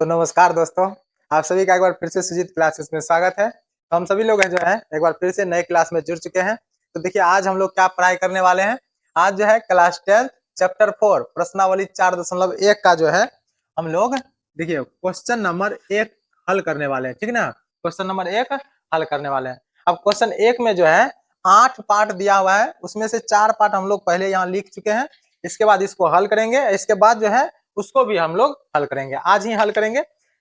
तो नमस्कार दोस्तों, आप सभी का एक बार फिर से सुजीत क्लासेस में स्वागत है। तो हम सभी लोग हैं जो है एक बार फिर से नए क्लास में जुड़ चुके हैं। तो देखिए आज हम लोग क्या पढ़ाई करने वाले हैं। आज जो है क्लास 10 चैप्टर 4 प्रश्नावली 4.1 का जो है हम लोग देखिए क्वेश्चन नंबर 1 हल करने वाले हैं, ठीक ना। क्वेश्चन नंबर 1 हल करने वाले हैं। अब क्वेश्चन 1 में जो है 8 पार्ट दिया हुआ है, उसमें से 4 पार्ट हम लोग पहले यहाँ लिख चुके हैं। इसके बाद इसको हल करेंगे, इसके बाद जो है उसको भी हम लोग हल करेंगे, आज ही हल करेंगे।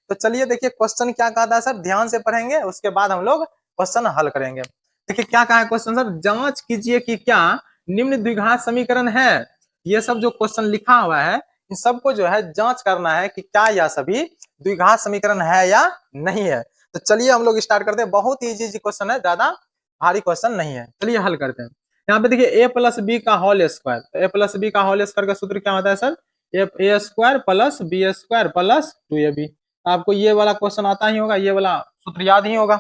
तो चलिए देखिए क्वेश्चन क्या कहता है सर, ध्यान से पढ़ेंगे, उसके बाद हम लोग क्वेश्चन हल करेंगे। देखिए क्या कहा है क्वेश्चन सर, जांच कीजिए कि क्या निम्न द्विघात समीकरण है। ये सब जो क्वेश्चन लिखा हुआ है इन सबको जो है जांच करना है कि क्या यह सभी द्विघात समीकरण है या नहीं है। तो चलिए हम लोग स्टार्ट करते हैं। बहुत ही इजी क्वेश्चन है, ज्यादा भारी क्वेश्चन नहीं है। चलिए हल करते हैं। यहाँ पे देखिए a प्लस बी का whole square, a plus b का होल स्क्वायर का सूत्र क्या होता है sir, a square plus b square plus 2ab। आपको ये वाला क्वेश्चन आता ही होगा, ये वाला सूत्र याद ही होगा।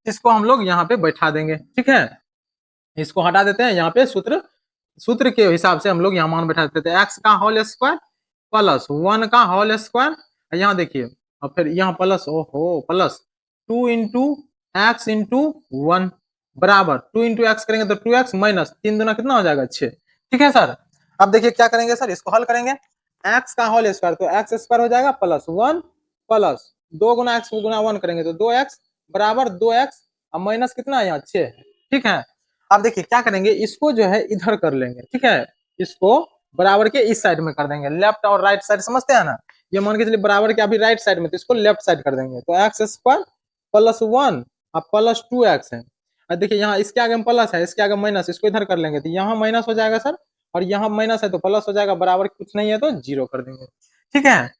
इसको हम लोग यहाँ पे बैठा देंगे, ठीक है। इसको हटा देते हैं, यहाँ पे सूत्र के हिसाब से हम लोग यहाँ मान बैठा देते हैं। एक्स का होल स्क्वायर प्लस 1 का होल स्क्वायर, यहाँ देखिए और फिर यहाँ plus plus 2 into x into 1 बराबर 2 इंटू एक्स करेंगे तो 2x माइनस 3 दूना कितना हो जाएगा 6, ठीक है सर। अब देखिए क्या करेंगे सर, इसको हल करेंगे। एक्स का होल स्क्वायर तो एक्स स्क्वायर हो जाएगा प्लस 1 प्लस 2 गुना एक्स गुना 1 करेंगे तो 2x बराबर 2x और माइनस कितना है यहाँ 6 है, ठीक है। अब देखिए क्या करेंगे, इसको जो है इधर कर लेंगे, ठीक है। इसको बराबर के इस साइड में कर देंगे, लेफ्ट और राइट साइड समझते हैं ना। ये मान के चलिए बराबर के अभी राइट साइड में, तो इसको लेफ्ट साइड कर देंगे। तो एक्स स्क्वायर प्लस 1 और प्लस 2x है। और देखिए यहाँ इसके आगे प्लस है, इसके आगे माइनस, इसको इधर कर लेंगे तो यहाँ माइनस हो जाएगा सर, और यहाँ माइनस है तो प्लस हो जाएगा, बराबर कुछ नहीं है तो 0 कर देंगे, ठीक है।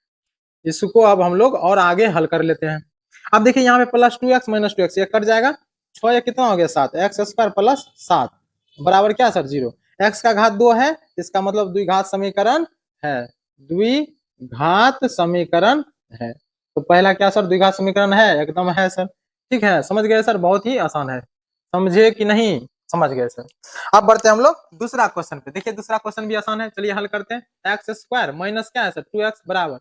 इसको अब हम लोग और आगे हल कर लेते हैं। अब देखिए यहाँ पे प्लस 2x माइनस 2x ये कट जाएगा, 6 या कितना हो गया 7, एक्स स्क्वायर प्लस 7 बराबर क्या सर 0। एक्स का घात 2 है, इसका मतलब द्विघात समीकरण है, द्विघात समीकरण है। तो पहला क्या सर द्विघात समीकरण है, एकदम है सर, ठीक है। समझ गए सर, बहुत ही आसान है, समझे कि नहीं, समझ गए सर। अब बढ़ते हैं हम लोग दूसरा क्वेश्चन पे। देखिए दूसरा क्वेश्चन भी आसान है, चलिए हल करते हैं। एक्स स्क्वायर माइनस क्या है सर 2x बराबर,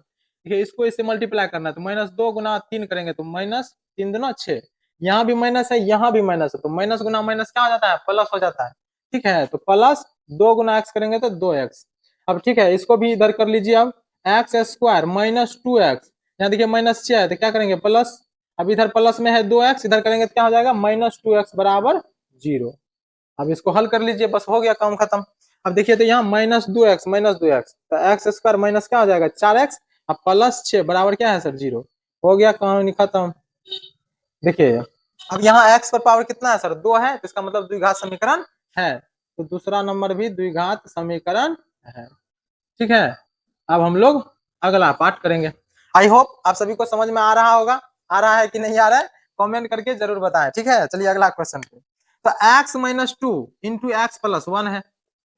देखिए इसको इससे मल्टीप्लाई करना है तो माइनस 2 गुना 3 करेंगे तो माइनस 3 दूना 6, यहाँ भी माइनस है यहाँ भी माइनस है, तो माइनस गुना माइनस क्या हो जाता है प्लस हो जाता है, ठीक है। तो प्लस 2 गुना एक्स करेंगे तो 2x। अब ठीक है इसको भी इधर कर लीजिए। अब एक्स स्क्वायर माइनस 2x, यहाँ देखिए माइनस 6 है तो क्या करेंगे प्लस, अब इधर प्लस में है 2x, इधर करेंगे तो क्या हो जाएगा माइनस 2x बराबर 0। अब इसको हल कर लीजिए, बस हो गया काम खत्म। अब देखिए तो यहाँ माइनस 2x तो एक्स स्क्वायर माइनस क्या हो जाएगा 4x अब प्लस 6 बराबर क्या है सर 0, हो गया कहानी खत्म। देखिए अब यहाँ x पर पावर कितना है सर 2 है, तो इसका मतलब द्विघात समीकरण है, तो दूसरा नंबर भी द्विघात समीकरण है, ठीक है। अब हम लोग अगला पार्ट करेंगे। आई होप आप सभी को समझ में आ रहा होगा, आ रहा है कि नहीं आ रहा है कमेंट करके जरूर बताएं, ठीक है। चलिए अगला क्वेश्चन पे। तो x minus 2 into x plus 1 है,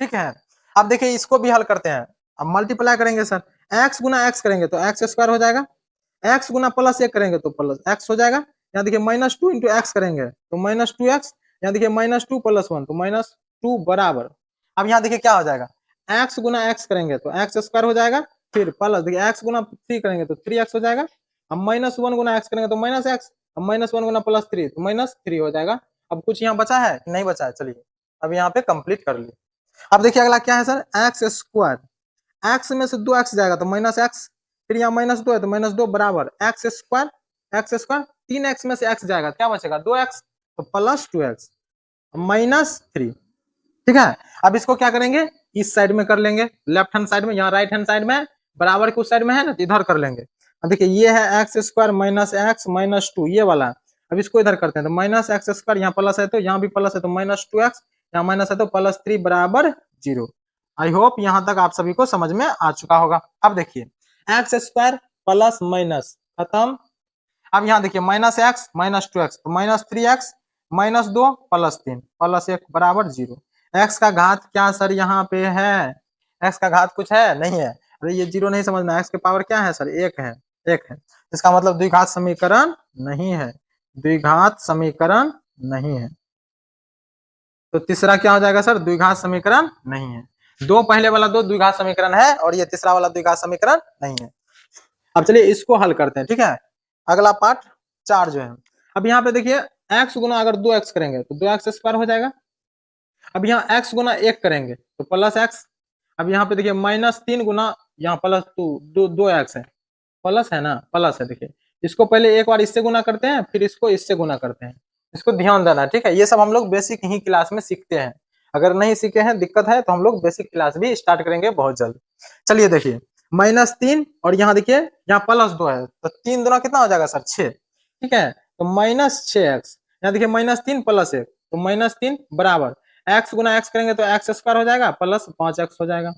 ठीक है। अब देखिए इसको भी हल करते हैं। अब मल्टीप्लाई करेंगे सर, x गुना एक्स करेंगे तो एक्स स्क्वायर हो जाएगा, x गुना प्लस 1 करेंगे तो प्लस x हो जाएगा। यहाँ देखिए माइनस 2 इंटू एक्स करेंगे तो माइनस 2x, यहाँ देखिए माइनस 2 प्लस 1 तो माइनस 2 बराबर। अब यहाँ देखिए क्या हो जाएगा, x गुना एक्स करेंगे तो एक्स स्क्वायर हो जाएगा, फिर प्लस देखिए x गुना 3 करेंगे तो 3x हो जाएगा। अब माइनस 1 गुना एक्स करेंगे तो माइनस एक्स, अब माइनस 1 गुना प्लस 3 तो माइनस 3 हो जाएगा। अब कुछ यहाँ बचा है नहीं बचा है, चलिए अब यहाँ पे कंप्लीट कर लिए। अब देखिए अगला क्या है सर, एक्स स्क्वायर, एक्स में से 2x जाएगा तो माइनस एक्स, फिर यहाँ माइनस 2 है तो माइनस 2 बराबर एक्स स्क्वायर 3x में से x जाएगा क्या बचेगा 2x तो प्लस 2x माइनस 3, ठीक है। अब इसको क्या करेंगे इस साइड में कर लेंगे, लेफ्ट हैंड साइड में, यहाँ राइट हैंड साइड में बराबर के उस साइड में है ना तो इधर कर लेंगे। अब देखिए ये है x square minus x minus 2 ये वाला, अब इसको इधर करते हैं तो माइनस एक्स स्क्वायर, यहाँ प्लस है तो यहाँ भी प्लस है तो माइनस 2x, यहाँ माइनस है तो प्लस 3 बराबर 0। आई होप यहाँ तक आप सभी को समझ में आ चुका होगा। अब देखिए एक्स स्क्वायर प्लस माइनस खत्म। अब यहाँ देखिए माइनस एक्स माइनस 2x तो minus 3x minus 2 plus 3 plus 1 बराबर 0। एक्स का घात क्या सर यहाँ पे है, एक्स का घात कुछ है नहीं है, अरे ये 0 नहीं समझना, एक्स के पावर क्या है सर 1 है, 1 है, इसका मतलब द्विघात समीकरण नहीं है, द्विघात समीकरण नहीं है। तो तीसरा क्या हो जाएगा सर द्विघात समीकरण नहीं है। दो पहले वाला दो द्विघात समीकरण है और ये तीसरा वाला द्विघात समीकरण नहीं है। अब चलिए इसको हल करते हैं, ठीक है। अगला पार्ट 4 जो है, अब यहाँ पे देखिए x गुना अगर 2x करेंगे तो 2x स्क्वायर हो जाएगा। अब यहाँ x गुना 1 करेंगे तो प्लस x। अब यहाँ पे देखिए -3 गुना यहाँ +2 2x है, प्लस है ना, प्लस है। देखिए इसको पहले एक बार इससे गुना करते हैं, फिर इसको इससे गुना करते हैं। इसको ध्यान देना, ठीक है। ये सब हम लोग बेसिक ही क्लास में सीखते हैं। अगर नहीं सीखे हैं, दिक्कत है, तो हम लोग बेसिक क्लास भी स्टार्ट करेंगे बहुत जल्द। चलिए देखिए -3 और यहाँ देखिए यहाँ +2 है, तो 3 दूना कितना हो जाएगा सर 6, ठीक है। तो -6x, यहाँ देखिए -3 + 1 तो -3 बराबर x गुना x करेंगे तो x स्क्वायर हो जाएगा प्लस 5x हो जाएगा।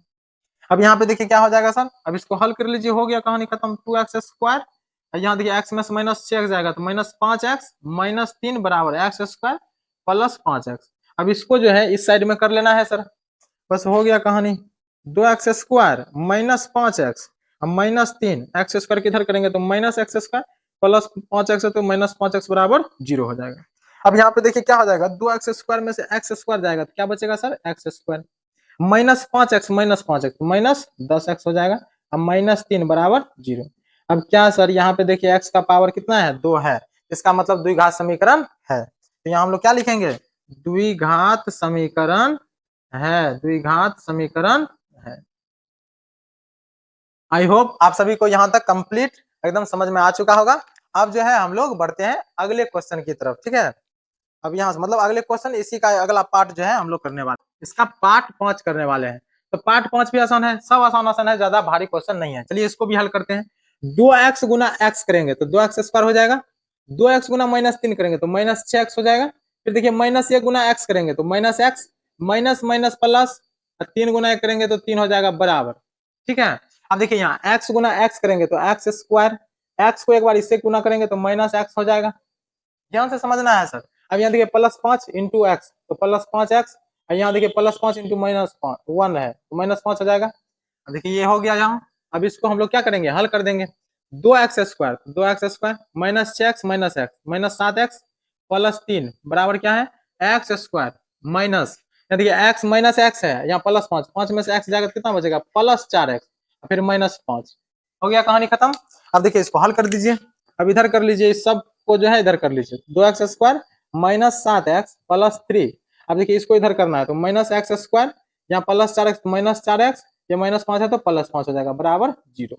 अब यहाँ पे देखिए क्या हो जाएगा सर, अब इसको हल कर लीजिए, हो गया कहानी खत्म। 2x स्क्वायर, यहाँ देखिए x में से -6x जाएगा तो -5x -3 बराबर x स्क्वायर प्लस 5x। अब इसको जो है इस साइड में कर लेना है सर, बस हो गया कहानी। 2x square -5x -3 x square किधर करेंगे तो -x स्क्वायर प्लस 5x है तो -5x बराबर 0 हो जाएगा। अब यहाँ पे देखिए क्या हो जाएगा, 2x स्क्वायर में से x स्क्वायर जाएगा तो क्या बचेगा sir, x square -5x -10x हो जाएगा। अब -3 बराबर 0। अब क्या सर, यहाँ पे देखिए x का पावर कितना है, 2 है, इसका मतलब द्विघात समीकरण है। तो यहाँ हम लोग क्या लिखेंगे, द्विघात समीकरण है, द्विघात समीकरण है। आई होप आप सभी को यहाँ तक कंप्लीट एकदम समझ में आ चुका होगा। अब जो है हम लोग बढ़ते हैं अगले क्वेश्चन की तरफ, ठीक है। अब यहाँ से मतलब अगले क्वेश्चन, इसी का अगला पार्ट जो है हम लोग करने वाले, इसका पार्ट 5 करने वाले हैं। तो पार्ट 5 भी आसान है, सब आसान आसान है, ज्यादा भारी क्वेश्चन नहीं है। चलिए इसको भी हल करते हैं। 2x गुना x करेंगे तो 2x स्क्वायर हो जाएगा। 2x गुना -3 करेंगे तो -6x हो जाएगा। फिर देखिए -1 गुना x करेंगे तो -x माइनस माइनस प्लस, 3 गुना 1 करेंगे तो 3 हो जाएगा बराबर, ठीक है। अब देखिए यहाँ x गुना x करेंगे तो x स्क्वायर, x को एक बार इससे गुना करेंगे तो -x हो जाएगा। ध्यान से समझना है सर। अब यहाँ देखिए +5 इंटू एक्स तो +5x, यहाँ देखिए +5 इंटू -1 है तो -5 हो जाएगा। अब देखिए ये हो गया यहाँ। अब इसको हम लोग क्या करेंगे, हल कर देंगे। 2x स्क्वायर -6x -7x +3 बराबर क्या है, x स्क्वायर माइनस, यहाँ देखिए x माइनस एक्स है, यहाँ +5, 5 में से x जाएगा कितना बचेगा +4x, फिर -5। हो गया कहानी खत्म। अब देखिए इसको हल कर दीजिए। अब इधर कर लीजिए, इस सब को जो है इधर कर लीजिए। 2x square -7x +3। अब देखिए इसको इधर करना है तो -x स्क्वायर, यहाँ +4x -4x, ये -5 है तो +5 हो जाएगा बराबर 0।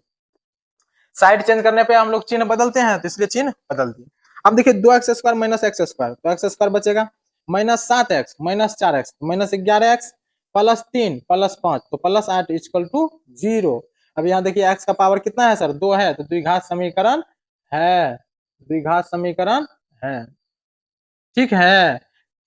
साइड चेंज करने पे हम लोग चिन्ह बदलते हैं, तो इसलिए चिन्ह बदल दिए। अब देखिए 2x स्क्वायर -x स्क्वायर, तो x स्क्वायर बचेगा -7x -4x -11x +3 +5 तो +8 इक्वल टू 0। अब यहाँ देखिए x का पावर कितना है सर, 2 है, तो द्विघात समीकरण है, द्विघात समीकरण है, ठीक है।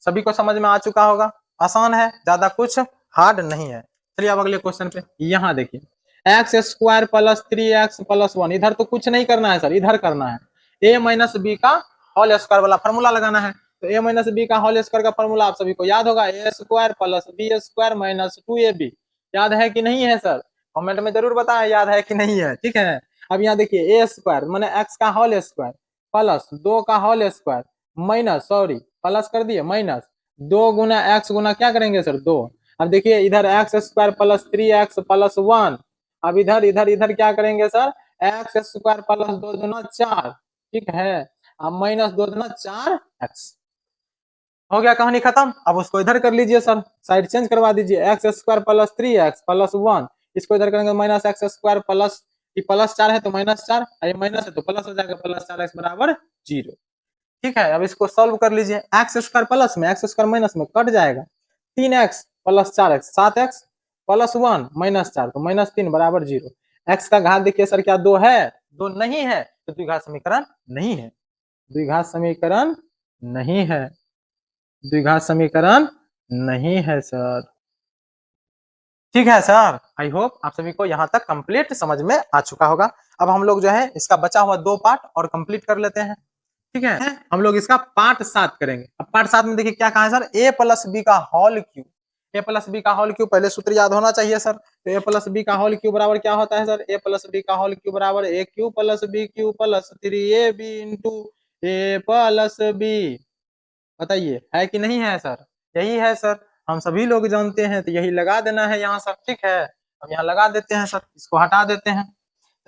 सभी को समझ में आ चुका होगा, आसान है, ज्यादा कुछ हार्ड नहीं है। चलिए अब अगले क्वेश्चन पे, यहाँ देखिए x स्क्वायर +3x +1, इधर तो कुछ नहीं करना है सर, इधर करना है a माइनस बी का होल स्क्वायर वाला फॉर्मूला लगाना है। तो a माइनस बी का होल स्क्वायर का फॉर्मूला आप सभी को याद होगा, a square +b square -2ab। याद है कि नहीं है सर, कमेंट में जरूर बताएं याद है कि नहीं है, ठीक है। अब यहाँ देखिए a स्क्वायर माने x का होल स्क्वायर प्लस 2 का whole square minus, sorry plus कर दिए, माइनस 2 गुना x गुना क्या करेंगे सर 2। अब देखिए इधर x स्क्वायर +3x +1, अब इधर इधर इधर क्या करेंगे सर, x स्क्वायर +2 दूना 4, ठीक है। अब -2 दूना 4x। हो गया कहानी खत्म। अब उसको इधर कर लीजिए सर, साइड चेंज करवा दीजिए, x स्क्वायर +3x +1, इसको इधर करेंगे -x स्क्वायर प्लस, +4 है तो -4, ये माइनस है तो प्लस हो जाएगा, +4x बराबर 0, ठीक है। अब इसको सॉल्व कर लीजिए, एक्स स्क्वायर प्लस में एक्स स्क्वायर माइनस में कट जाएगा, 3x + 4x 7x +1 -4 तो -3 बराबर 0। एक्स का घात देखिए सर क्या 2 है, 2 नहीं है, तो द्विघात समीकरण नहीं है, द्विघात समीकरण नहीं है, द्विघात समीकरण नहीं है सर, ठीक है सर। आई होप आप सभी को यहाँ तक कंप्लीट समझ में आ चुका होगा। अब हम लोग जो है इसका बचा हुआ 2 पार्ट और कंप्लीट कर लेते हैं, ठीक है। हम लोग इसका पार्ट 7 करेंगे। अब पार्ट 7 में देखिए क्या कहा है सर, a + b का होल क्यूब, a + b का होल क्यूब, पहले सूत्र याद होना चाहिए सर। तो a + b का होल क्यूब बराबर क्या होता है सर, a + b का होल क्यूब बराबर a³ + b³ + 3ab into a + b। बताइए है कि नहीं है सर, यही है सर, हम सभी लोग जानते हैं, तो यही लगा देना है यहाँ सर, ठीक है। अब यहाँ लगा देते हैं सर, इसको हटा देते हैं,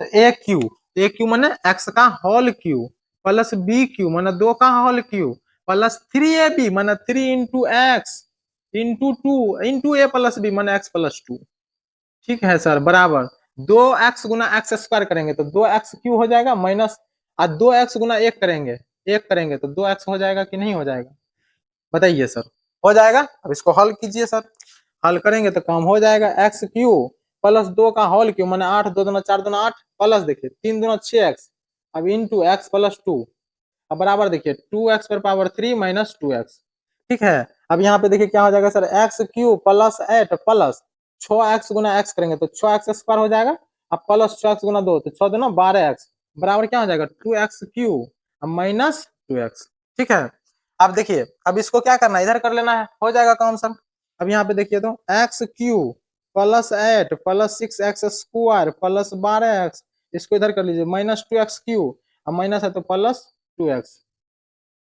तो a³ तो ए क्यू माने एक्स का whole cube plus b cube माने 2 का होल क्यू प्लस 3ab माने 3 into x into 2 into a plus b माने एक्स प्लस 2। ठीक है सर, बराबर 2x गुना एक्स स्क्वायर करेंगे तो 2x क्यू हो जाएगा माइनस, और 2x गुना एक करेंगे तो 2x हो जाएगा कि नहीं हो जाएगा, बताइए सर। हो जाएगा। अब इसको हल कीजिए सर, हल करेंगे तो काम हो जाएगा। एक्स क्यू प्लस 2 का होल क्यू माने 8 2 दूना 4 दूना 8 प्लस देखिए 3 दूना 6x, अब इंटू एक्स प्लस 2, अब बराबर देखिए 2x पर पावर 3 माइनस 2x। ठीक है, अब यहाँ पे देखिए क्या हो जाएगा sir, x Q plus 8 plus 6x गुना एक्स करेंगे तो 6x स्क्वायर हो जाएगा, अब प्लस 6x गुना 2 तो 6 दूना 12x बराबर क्या हो जाएगा 2x क्यू माइनस 2x। ठीक है, अब देखिए अब इसको क्या करना है, इधर कर लेना है, हो जाएगा काम सर। अब यहाँ पे देखिए तो x Q plus 8 plus 6x square plus 12x, इसको इधर कर लीजिए माइनस 2x क्यू, अब माइनस है तो प्लस 2x।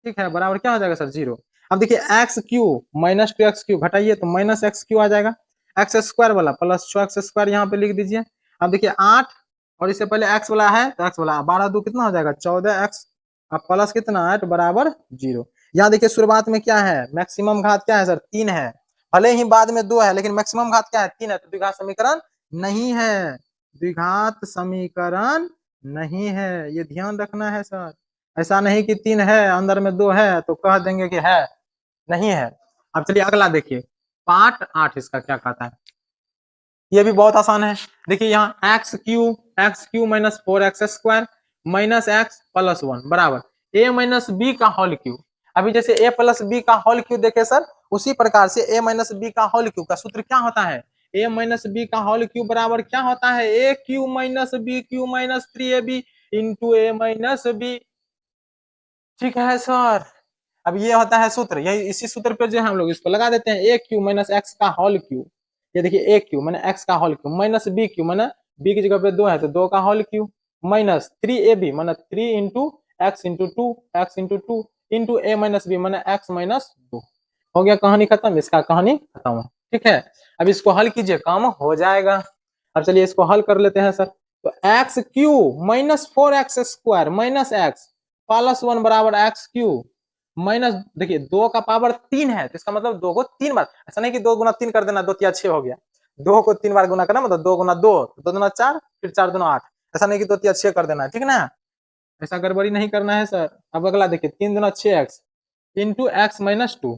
ठीक है, बराबर क्या हो जाएगा सर 0। अब देखिए x cube minus 2x cube घटाइए तो माइनस एक्स क्यू आ जाएगा, एक्स स्क्वायर वाला प्लस 6x स्क्वायर यहाँ पे लिख दीजिए। अब देखिए 8 और इससे पहले एक्स वाला है तो एक्स वाला 12 2 कितना हो जाएगा 14x, अब प्लस कितना 8 बराबर 0। यहाँ देखिए शुरुआत में क्या है, मैक्सिमम घात क्या है सर 3 है, भले ही बाद में 2 है लेकिन मैक्सिमम घात क्या है 3 है, तो द्विघात समीकरण नहीं है, द्विघात समीकरण नहीं है, ये ध्यान रखना है सर। ऐसा नहीं कि 3 है अंदर में 2 है तो कह देंगे कि है, नहीं है। अब चलिए अगला देखिए पार्ट 8 इसका क्या कहता है, ये भी बहुत आसान है। देखिए यहाँ x cube minus 4x square minus x plus 1 बराबर ए माइनस बी का होल क्यू। अभी जैसे ए प्लस बी का होल क्यू देखे सर, उसी प्रकार से ए माइनस बी का होल क्यू का सूत्र क्या होता है, ए माइनस बी का होल क्यू बराबर क्या होता है a cube minus b cube minus 3ab into a minus b. ठीक है सर, अब ये होता है सूत्र, यही इसी सूत्र पे जो है हम लोग इसको लगा देते हैं, ए क्यू माइनस एक्स का होल क्यू, ये देखिए ए क्यू मैंने एक्स का whole cube minus b cube मैंने बी की जगह पे 2 है तो 2 का होल क्यू माइनस 3ab मैंने 3 into x into 2 x into 2 into a minus b मैंने एक्स माइनस 2। हो गया कहानी खत्म, इसका कहानी खत्म है। ठीक है, अब इसको हल कीजिए काम हो जाएगा। अब चलिए इसको हल कर लेते हैं सर, तो x cube minus 4x square minus x plus 1 बराबर एक्स क्यू माइनस देखिए 2 का पावर 3 है तो इसका मतलब 2 को 3 बार, ऐसा नहीं कि 2 गुना 3 कर देना 2 तिया 6 हो गया, 2 को 3 बार गुना करना मतलब 2 गुना 2 2 दुना 4 फिर 4 दुना 8, ऐसा नहीं कि 2 तिया 6 कर देना, ठीक ना, ऐसा गड़बड़ी नहीं करना है सर। अब अगला देखिए 3 दुना 6x इंटू एक्स माइनस 2,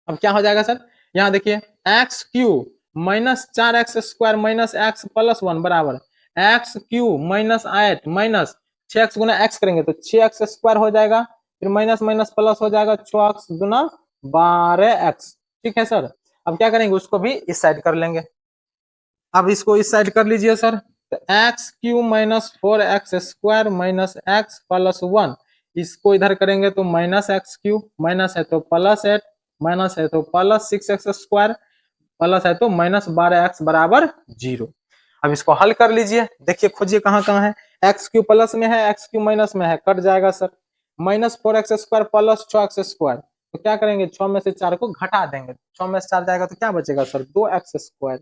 अब क्या हो जाएगा सर, यहाँ देखिए x cube minus 4x square minus x plus 1 बराबर x cube minus 8 minus 6x गुना एक्स करेंगे तो 6x स्क्वायर हो जाएगा, फिर माइनस माइनस प्लस हो जाएगा 6x गुना 12x। ठीक है सर, अब क्या करेंगे उसको भी इस साइड कर लेंगे, अब इसको इस साइड कर लीजिए सर, तो x cube minus 4x square minus x plus 1, इसको इधर करेंगे तो माइनस एक्स क्यू माइनस है तो प्लस 8 माइनस है तो प्लस 6x स्क्वायर प्लस है तो माइनस 12x बराबर 0। अब इसको हल कर लीजिए, देखिए खोजिए कहाँ कहाँ है, एक्स क्यू प्लस में है एक्स क्यू माइनस में है, कट जाएगा sir, minus 4x square plus 6x square, तो क्या करेंगे 6 में से 4 को घटा देंगे, 6 में से 4 जाएगा तो क्या बचेगा सर 2x स्क्वायर।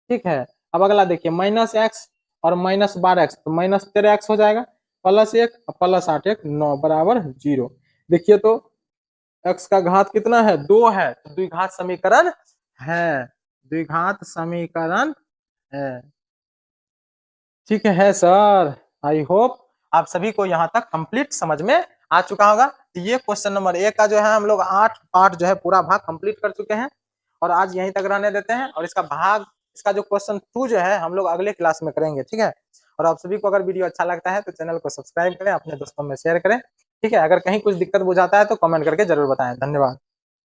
ठीक है, अब अगला देखिए माइनस एक्स और माइनस 12x तो माइनस 13x हो जाएगा, प्लस 1 प्लस 8 1 9 बराबर 0। देखिए तो x का घात कितना है 2 है, तो द्विघात समीकरण है, द्विघात समीकरण है। ठीक है सर, आई होप आप सभी को यहाँ तक कंप्लीट समझ में आ चुका होगा। ये क्वेश्चन नंबर 1 का जो है हम लोग 8 पार्ट जो है पूरा भाग कंप्लीट कर चुके हैं और आज यहीं तक रहने देते हैं, और इसका जो क्वेश्चन 2 जो है हम लोग अगले क्लास में करेंगे। ठीक है, और आप सभी को अगर वीडियो अच्छा लगता है तो चैनल को सब्सक्राइब करें, अपने दोस्तों में शेयर करें। ठीक है, अगर कहीं कुछ दिक्कत बुझाता है तो कमेंट करके जरूर बताएं। धन्यवाद।